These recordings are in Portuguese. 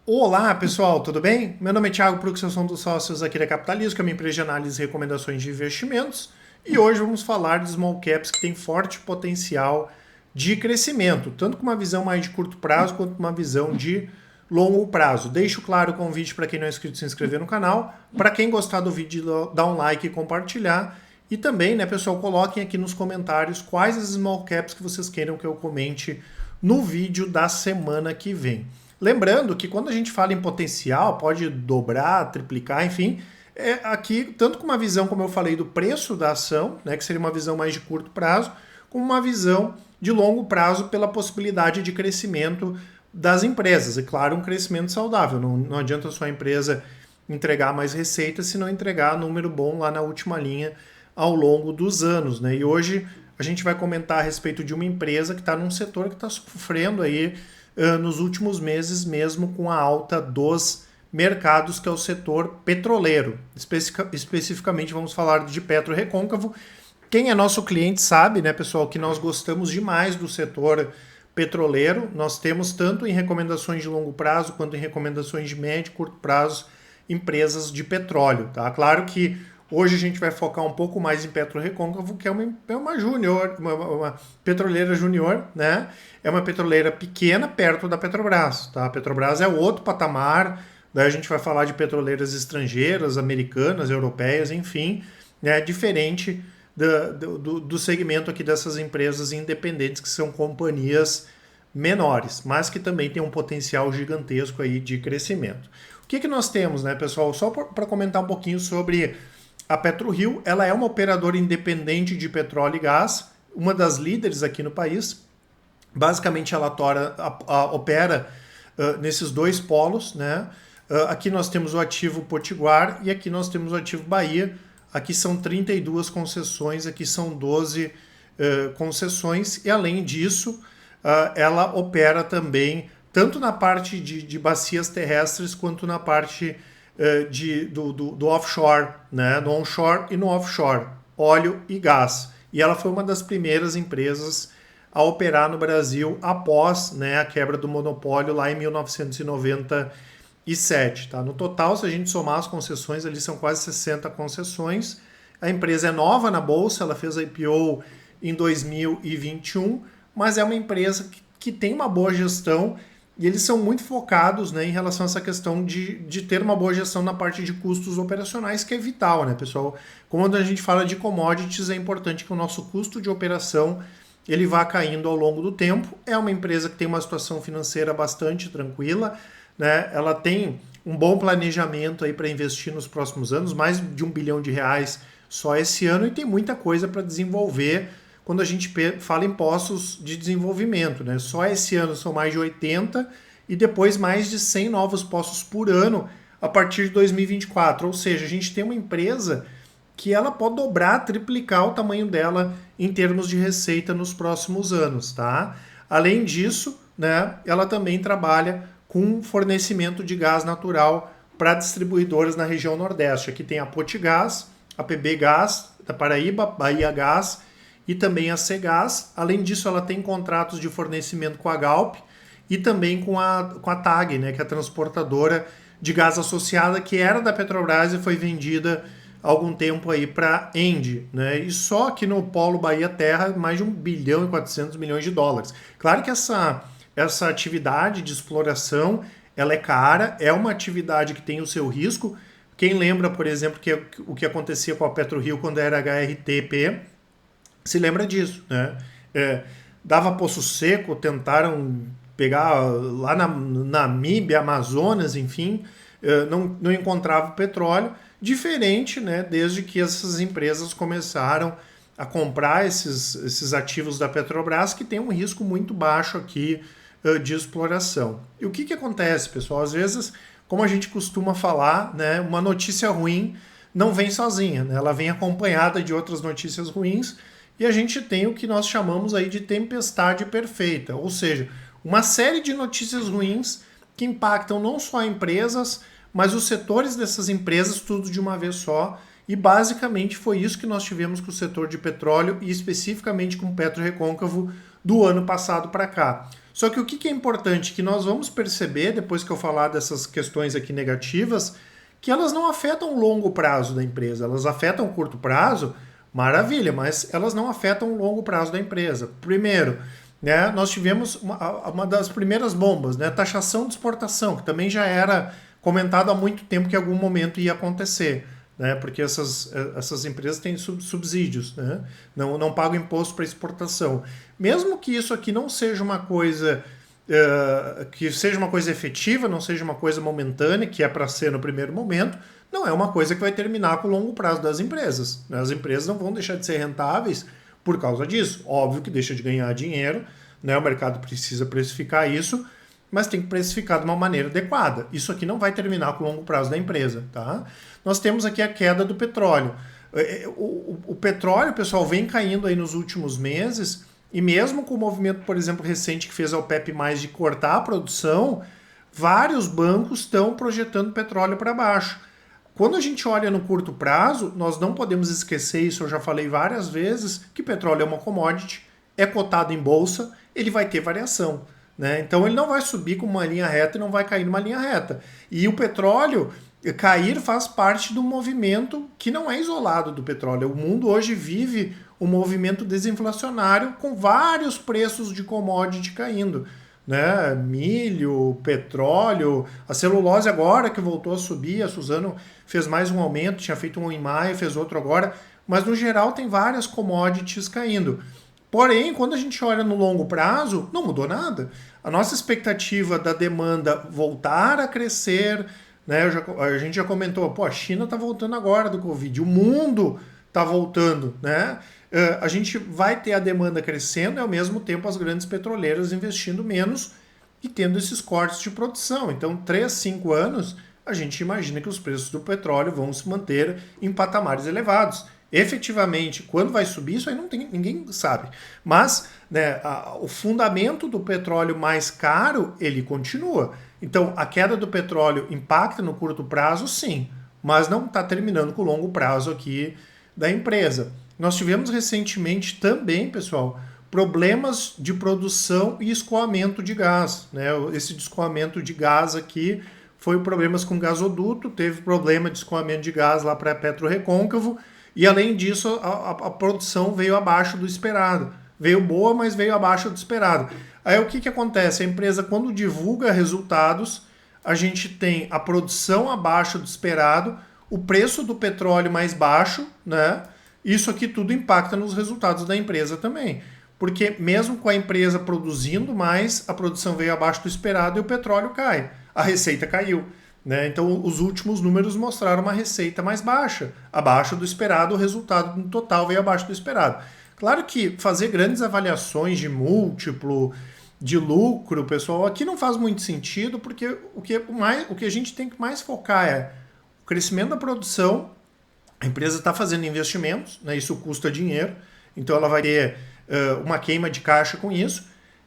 Olá pessoal, tudo bem? Meu nome é Thiago Prux, eu sou um dos sócios aqui da Capitalismo, que é uma empresa de análise e recomendações de investimentos. E hoje vamos falar de small caps que tem forte potencial de crescimento, tanto com uma visão mais de curto prazo quanto com uma visão de longo prazo. Deixo claro o convite para quem não é inscrito se inscrever no canal, para quem gostar do vídeo dar um like e compartilhar. E também, né, pessoal, coloquem aqui nos comentários quais as small caps que vocês queiram que eu comente no vídeo da semana que vem. Lembrando que quando a gente fala em potencial, pode dobrar, triplicar, enfim, aqui, tanto com uma visão, como eu falei, do preço da ação, né, que seria uma visão mais de curto prazo, como uma visão de longo prazo pela possibilidade de crescimento das empresas. E claro, um crescimento saudável. Não adianta a sua empresa entregar mais receita se não entregar número bom lá na última linha ao longo dos anos, né? E hoje a gente vai comentar a respeito de uma empresa que está num setor que está sofrendo aí nos últimos meses, mesmo com a alta dos mercados, que é o setor petroleiro. Especificamente vamos falar de PetroRecôncavo. Quem é nosso cliente sabe, né, pessoal, que nós gostamos demais do setor petroleiro. Nós temos tanto em recomendações de longo prazo quanto em recomendações de médio e curto prazo empresas de petróleo, tá? Claro que hoje a gente vai focar um pouco mais em PetroRecôncavo, que é uma júnior, uma petroleira júnior, né? É uma petroleira pequena perto da Petrobras, tá? A Petrobras é outro patamar, daí a gente vai falar de petroleiras estrangeiras, americanas, europeias, enfim, né? Diferente do segmento aqui dessas empresas independentes, que são companhias menores, mas que também tem um potencial gigantesco aí de crescimento. O que nós temos, né, pessoal? Só para comentar um pouquinho sobre a PetroRio. Ela é uma operadora independente de petróleo e gás, uma das líderes aqui no país. Basicamente, ela opera nesses dois polos, né? Aqui nós temos o ativo Potiguar e aqui nós temos o ativo Bahia. Aqui são 32 concessões, aqui são 12 concessões. E além disso, ela opera também tanto na parte de bacias terrestres quanto na parte do offshore, né? No onshore e no offshore, óleo e gás. E ela foi uma das primeiras empresas a operar no Brasil após, né, a quebra do monopólio lá em 1997. Tá? No total, se a gente somar as concessões, ali são quase 60 concessões. A empresa é nova na bolsa, ela fez a IPO em 2021, mas é uma empresa que tem uma boa gestão. E eles são muito focados, né, em relação a essa questão de ter uma boa gestão na parte de custos operacionais, que é vital, né, pessoal? Quando a gente fala de commodities, é importante que o nosso custo de operação ele vá caindo ao longo do tempo. É uma empresa que tem uma situação financeira bastante tranquila, né? Ela tem um bom planejamento aí para investir nos próximos anos, mais de R$ 1 bilhão só esse ano, e tem muita coisa para desenvolver quando a gente fala em postos de desenvolvimento, né? Só esse ano são mais de 80 e depois mais de 100 novos postos por ano a partir de 2024. Ou seja, a gente tem uma empresa que ela pode dobrar, triplicar o tamanho dela em termos de receita nos próximos anos, tá? Além disso, né, ela também trabalha com fornecimento de gás natural para distribuidoras na região Nordeste. Aqui tem a Potigás, a PB Gás da Paraíba, Bahia Gás e também a Cegás. Além disso, ela tem contratos de fornecimento com a Galp e também com a TAG, né, que é a transportadora de gás associada, que era da Petrobras e foi vendida há algum tempo aí para Engie, né? E só aqui no Polo Bahia Terra, mais de 1 bilhão e 400 milhões. Claro que essa atividade de exploração, ela é cara, é uma atividade que tem o seu risco. Quem lembra, por exemplo, o que acontecia com a PetroRio quando era HRTP, se lembra disso, né? Dava poço seco, tentaram pegar lá na Namíbia, Amazonas, enfim, não encontrava petróleo, diferente, né, desde que essas empresas começaram a comprar esses ativos da Petrobras, que tem um risco muito baixo aqui de exploração. E o que acontece, pessoal? Às vezes, como a gente costuma falar, né, uma notícia ruim não vem sozinha, né? Ela vem acompanhada de outras notícias ruins, e a gente tem o que nós chamamos aí de tempestade perfeita, ou seja, uma série de notícias ruins que impactam não só empresas, mas os setores dessas empresas, tudo de uma vez só. E basicamente foi isso que nós tivemos com o setor de petróleo e especificamente com o PetroRecôncavo do ano passado para cá. Só que o que é importante, que nós vamos perceber, depois que eu falar dessas questões aqui negativas, que elas não afetam o longo prazo da empresa, elas afetam o curto prazo, maravilha, mas elas não afetam o longo prazo da empresa. Primeiro, né, nós tivemos uma das primeiras bombas, né, taxação de exportação, que também já era comentado há muito tempo que em algum momento ia acontecer, né, porque essas empresas têm subsídios, né, não pagam imposto para exportação. Mesmo que isso aqui não seja uma coisa que seja uma coisa efetiva, não seja uma coisa momentânea, que é para ser no primeiro momento, não é uma coisa que vai terminar com o longo prazo das empresas. As empresas não vão deixar de ser rentáveis por causa disso. Óbvio que deixa de ganhar dinheiro, né? O mercado precisa precificar isso, mas tem que precificar de uma maneira adequada. Isso aqui não vai terminar com o longo prazo da empresa. Tá? Nós temos aqui a queda do petróleo. O petróleo, pessoal, vem caindo aí nos últimos meses. E mesmo com o movimento, por exemplo, recente que fez a OPEP+, de cortar a produção, vários bancos estão projetando petróleo para baixo. Quando a gente olha no curto prazo, nós não podemos esquecer, isso eu já falei várias vezes, que petróleo é uma commodity, é cotado em bolsa, ele vai ter variação. Né? Então ele não vai subir com uma linha reta e não vai cair numa linha reta. E o petróleo cair faz parte do movimento que não é isolado do petróleo. O mundo hoje vive um movimento desinflacionário com vários preços de commodity caindo. Né? Milho, petróleo, a celulose agora que voltou a subir, a Suzano fez mais um aumento, tinha feito um em maio, fez outro agora, mas no geral tem várias commodities caindo. Porém, quando a gente olha no longo prazo, não mudou nada. A nossa expectativa da demanda voltar a crescer, né? A gente já comentou, pô, a China está voltando agora do Covid, o mundo está voltando, né? A gente vai ter a demanda crescendo e ao mesmo tempo as grandes petroleiras investindo menos e tendo esses cortes de produção. Então, 3, 5 anos, a gente imagina que os preços do petróleo vão se manter em patamares elevados. Efetivamente, quando vai subir, isso aí ninguém sabe. Mas né, o fundamento do petróleo mais caro, ele continua. Então, a queda do petróleo impacta no curto prazo, sim, mas não está terminando com o longo prazo aqui da empresa. Nós tivemos recentemente também, pessoal, problemas de produção e escoamento de gás. Né? Esse escoamento de gás aqui foi problemas com gasoduto, teve problema de escoamento de gás lá para PetroRecôncavo, e além disso a produção veio abaixo do esperado. Veio boa, mas veio abaixo do esperado. Aí o que acontece? A empresa, quando divulga resultados, a gente tem a produção abaixo do esperado, o preço do petróleo mais baixo, né? Isso aqui tudo impacta nos resultados da empresa também. Porque mesmo com a empresa produzindo mais, a produção veio abaixo do esperado e o petróleo cai. A receita caiu. Né? Então os últimos números mostraram uma receita mais baixa. Abaixo do esperado, o resultado no total veio abaixo do esperado. Claro que fazer grandes avaliações de múltiplo, de lucro, pessoal, aqui não faz muito sentido, porque o que a gente tem que mais focar é o crescimento da produção. A empresa está fazendo investimentos, né? Isso custa dinheiro, então ela vai ter uma queima de caixa com isso.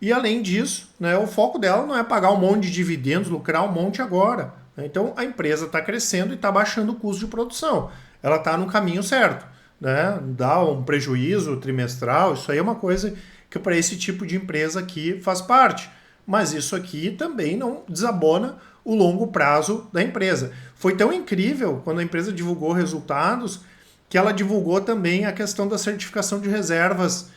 E além disso, né, o foco dela não é pagar um monte de dividendos, lucrar um monte agora. Né? Então a empresa está crescendo e está baixando o custo de produção. Ela está no caminho certo. Né? Dá um prejuízo trimestral, isso aí é uma coisa que para esse tipo de empresa aqui faz parte. Mas isso aqui também não desabona o longo prazo da empresa. Foi tão incrível quando a empresa divulgou resultados que ela divulgou também a questão da certificação de reservas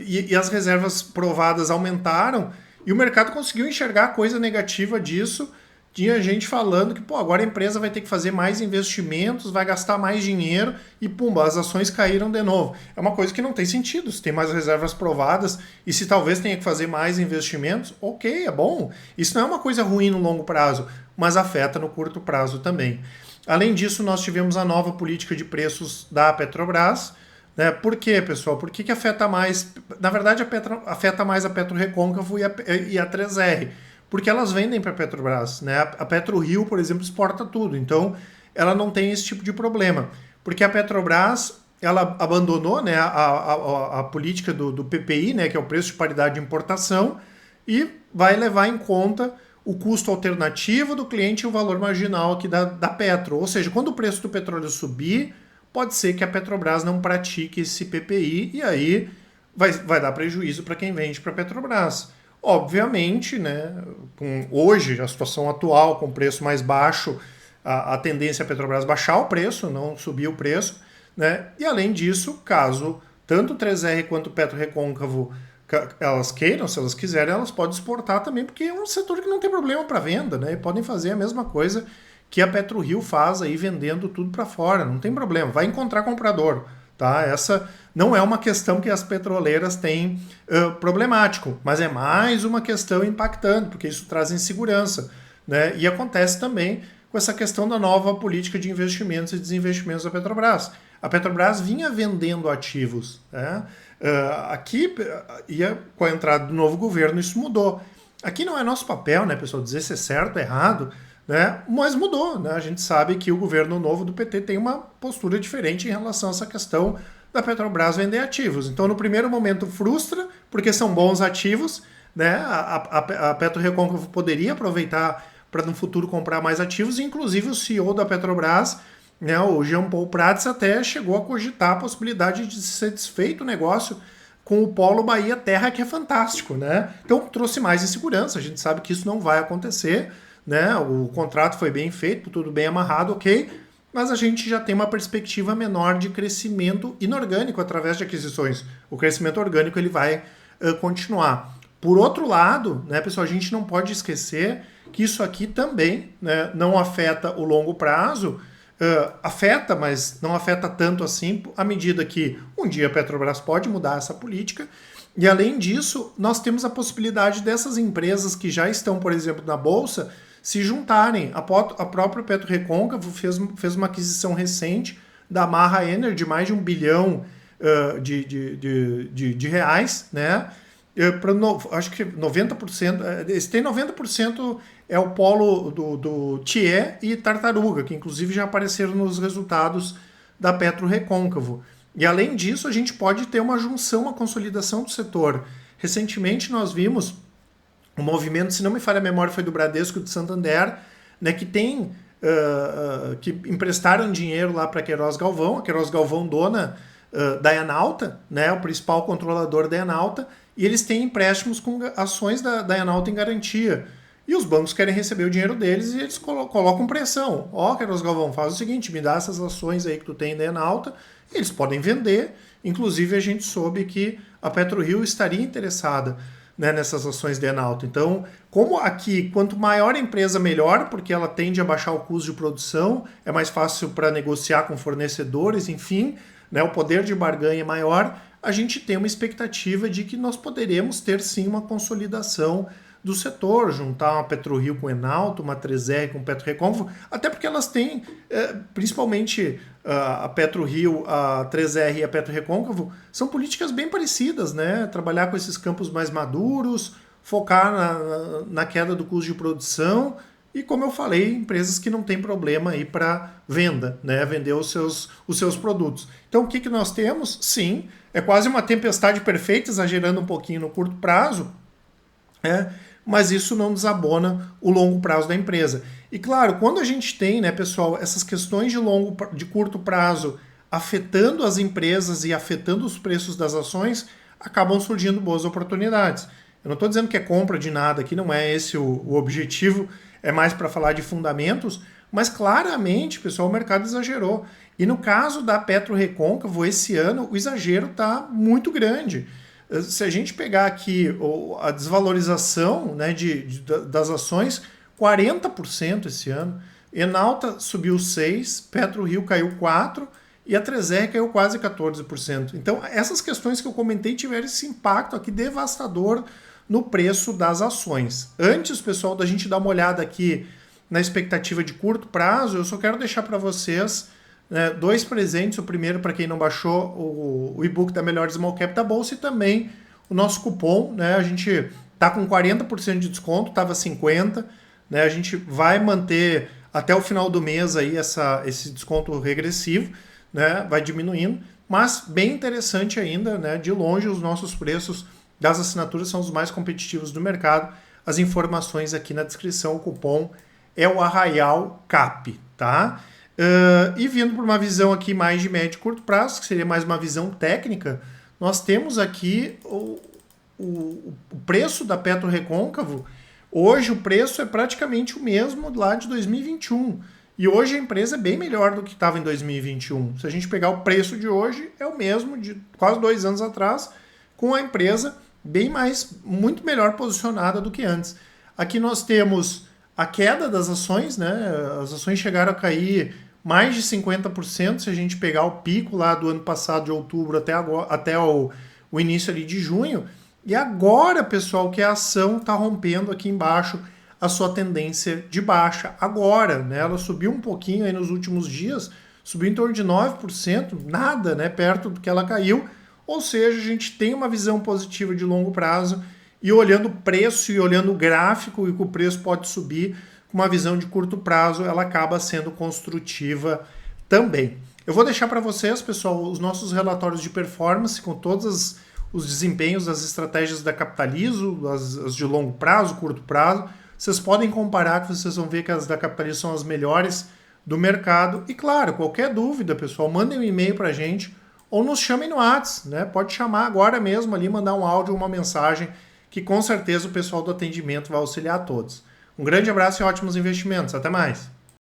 e as reservas provadas aumentaram e o mercado conseguiu enxergar a coisa negativa disso. Tinha gente falando que agora a empresa vai ter que fazer mais investimentos, vai gastar mais dinheiro e pumba, as ações caíram de novo. É uma coisa que não tem sentido. Se tem mais reservas provadas e se talvez tenha que fazer mais investimentos, ok, é bom. Isso não é uma coisa ruim no longo prazo, mas afeta no curto prazo também. Além disso, nós tivemos a nova política de preços da Petrobras. Né? Por quê, pessoal? Por que afeta mais? Na verdade, afeta mais a PetroRecôncavo e a 3R. Porque elas vendem para a Petrobras. Né? A PetroRio, por exemplo, exporta tudo. Então, ela não tem esse tipo de problema. Porque a Petrobras ela abandonou, né, a política do PPI, né, que é o preço de paridade de importação, e vai levar em conta o custo alternativo do cliente e o valor marginal aqui da Petro. Ou seja, quando o preço do petróleo subir, pode ser que a Petrobras não pratique esse PPI e aí vai dar prejuízo para quem vende para a Petrobras. Obviamente, né, hoje, a situação atual, com o preço mais baixo, a tendência é a Petrobras baixar o preço, não subir o preço, né? E além disso, caso tanto o 3R quanto o Petro Recôncavo elas queiram, se elas quiserem, elas podem exportar também, porque é um setor que não tem problema para venda, né? E podem fazer a mesma coisa que a PetroRio faz aí, vendendo tudo para fora, não tem problema, vai encontrar comprador, tá? Essa não é uma questão que as petroleiras têm problemático, mas é mais uma questão impactante, porque isso traz insegurança, né? E acontece também com essa questão da nova política de investimentos e desinvestimentos da Petrobras. A Petrobras vinha vendendo ativos, né? Aqui, com a entrada do novo governo, isso mudou. Aqui não é nosso papel, né, pessoal, dizer se é certo ou errado, né? Mas mudou, né? A gente sabe que o governo novo do PT tem uma postura diferente em relação a essa questão da Petrobras vender ativos. Então, no primeiro momento, frustra, porque são bons ativos, né? A Petro Recôncavo poderia aproveitar para no futuro comprar mais ativos, e inclusive o CEO da Petrobras, né, o Jean Paul Prats, até chegou a cogitar a possibilidade de ser desfeito o negócio com o Polo Bahia Terra, que é fantástico, né? Então trouxe mais insegurança, a gente sabe que isso não vai acontecer, né? O contrato foi bem feito, tudo bem amarrado, ok, mas a gente já tem uma perspectiva menor de crescimento inorgânico através de aquisições. O crescimento orgânico ele vai continuar. Por outro lado, né, pessoal, a gente não pode esquecer que isso aqui também, né, não afeta o longo prazo, afeta, mas não afeta tanto assim, à medida que um dia a Petrobras pode mudar essa política. E além disso, nós temos a possibilidade dessas empresas que já estão, por exemplo, na Bolsa, se juntarem. A própria Petro Recôncavo fez uma aquisição recente da Marra Energy, mais de 1 bilhão de reais, né? Acho que 90%, eles têm 90% é o polo do Thié e Tartaruga, que inclusive já apareceram nos resultados da Petro Recôncavo. E além disso, a gente pode ter uma junção, uma consolidação do setor. Recentemente nós vimos um movimento, se não me falha a memória, foi do Bradesco de Santander, né, que tem que emprestaram dinheiro lá para Queiroz Galvão, a Queiroz Galvão dona da Enalta, né, o principal controlador da Enalta, e eles têm empréstimos com ações da Enalta em garantia. E os bancos querem receber o dinheiro deles e eles colocam pressão. Ó, Queiroz Galvão, faz o seguinte, me dá essas ações aí que tu tem da Enalta, e eles podem vender. Inclusive, a gente soube que a PetroRio estaria interessada, né, nessas ações da Enalta. Então, como aqui, quanto maior a empresa, melhor, porque ela tende a baixar o custo de produção, é mais fácil para negociar com fornecedores, enfim, né, o poder de barganha é maior, a gente tem uma expectativa de que nós poderemos ter sim uma consolidação do setor, juntar uma PetroRio com Enalta, uma 3R com Petro Recôncavo, até porque elas têm, principalmente a PetroRio, a 3R e a Petro Recôncavo, são políticas bem parecidas, né? Trabalhar com esses campos mais maduros, focar na queda do custo de produção e, como eu falei, empresas que não têm problema aí para venda, né? Vender os seus produtos. Então, o que nós temos? Sim, é quase uma tempestade perfeita, exagerando um pouquinho no curto prazo, mas isso não desabona o longo prazo da empresa. E claro, quando a gente tem, né, pessoal, essas questões de curto prazo afetando as empresas e afetando os preços das ações, acabam surgindo boas oportunidades. Eu não estou dizendo que é compra de nada, aqui não é esse o objetivo, é mais para falar de fundamentos, mas claramente, pessoal, o mercado exagerou. E no caso da Petro Recôncavo, esse ano, o exagero está muito grande. Se a gente pegar aqui a desvalorização, né, das ações, 40% esse ano. Enalta subiu 6%, PetroRio caiu 4% e a 3R caiu quase 14%. Então, essas questões que eu comentei tiveram esse impacto aqui devastador no preço das ações. Antes, pessoal, da gente dar uma olhada aqui na expectativa de curto prazo, eu só quero deixar para vocês dois presentes. O primeiro, para quem não baixou o e-book da Melhor Small Cap da Bolsa, e também o nosso cupom, né? A gente tá com 40% de desconto, estava 50%, né? A gente vai manter até o final do mês aí esse desconto regressivo, né? Vai diminuindo, mas bem interessante ainda, né? De longe, os nossos preços das assinaturas são os mais competitivos do mercado. As informações aqui na descrição, o cupom é o Arraial CAP, tá? E vindo por uma visão aqui mais de médio e curto prazo, que seria mais uma visão técnica, nós temos aqui o preço da Petro Recôncavo, hoje o preço é praticamente o mesmo lá de 2021. E hoje a empresa é bem melhor do que estava em 2021. Se a gente pegar o preço de hoje, é o mesmo de quase 2 anos atrás, com a empresa bem mais, muito melhor posicionada do que antes. Aqui nós temos a queda das ações, né? As ações chegaram a cair mais de 50% se a gente pegar o pico lá do ano passado, de outubro, até o início ali de junho. E agora, pessoal, que a ação está rompendo aqui embaixo a sua tendência de baixa. Agora, né? Ela subiu um pouquinho aí nos últimos dias, subiu em torno de 9%, nada, né? Perto do que ela caiu. Ou seja, a gente tem uma visão positiva de longo prazo e olhando o preço e olhando o gráfico e que o preço pode subir, com uma visão de curto prazo, ela acaba sendo construtiva também. Eu vou deixar para vocês, pessoal, os nossos relatórios de performance com todos os desempenhos das estratégias da Capitalizo, as de longo prazo, curto prazo. Vocês podem comparar, que vocês vão ver que as da Capitalizo são as melhores do mercado. E claro, qualquer dúvida, pessoal, mandem um e-mail para a gente ou nos chamem no WhatsApp, né? Pode chamar agora mesmo ali, mandar um áudio ou uma mensagem, que com certeza o pessoal do atendimento vai auxiliar a todos. Um grande abraço e ótimos investimentos. Até mais!